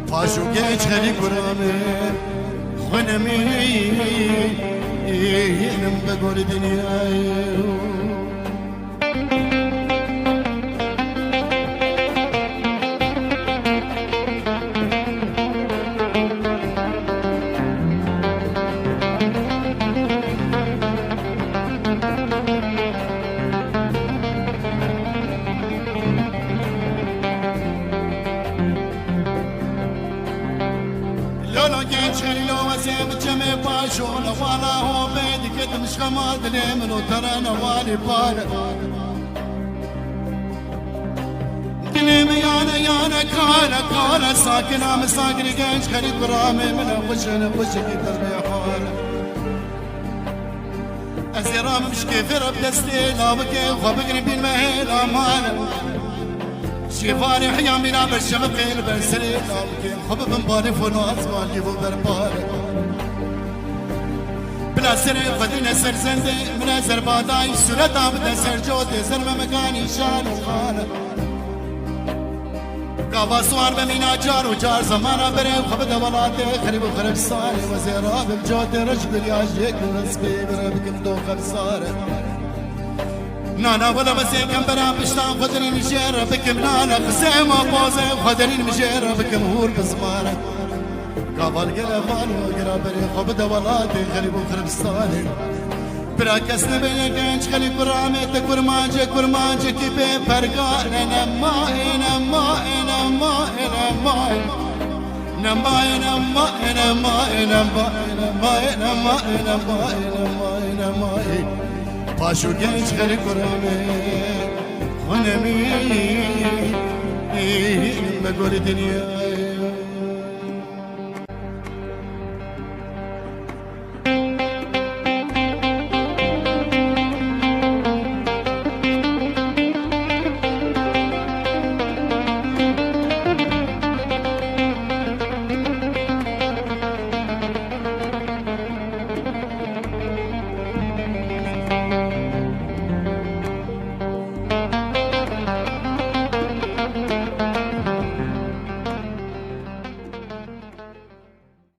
پاشو گیج خلی کرامه خونمی اینم بگور دنیای لولو جيت خليلو وسيم جمي باشون وانا هو بيدي كنت مش خمال دليمن وترى نوالي بارد دليم يانا كانا ساكنة مساكن جيت خلي برامي من وجهي تربي حالة أزيرام مش كيف رب دستي لا بكي وبقري بين مهيل أمانة شيفاني حيامي لا بالشمق البرسلي لا بكي خب بنبالي فنواز مالي وبربالي بلا سري خدينا سرزندي من أزرباداي سورة عبد سرجودي زرمة مكاني شان وخانة قابا سوار بمينا جار وجار زمانا بري وخب دولاتي خريب وخرب صاري وزيراب بجودي رجل ياجيك ونسبي بربكم دو خبصاري نانا ولا مسيكم برا بشتان خدرين مجيرة بكم نانا قسيمة بوزي وخدرين مجيرة بكم هور بزمانة قابل قلبان وقرا بري خب دولاتي خريب وخرب صاري برا كسن بينك خلي برامتك ورماجك كيبي فرقان پاشو گنج خلی کرامه خونمی بگوری دنیا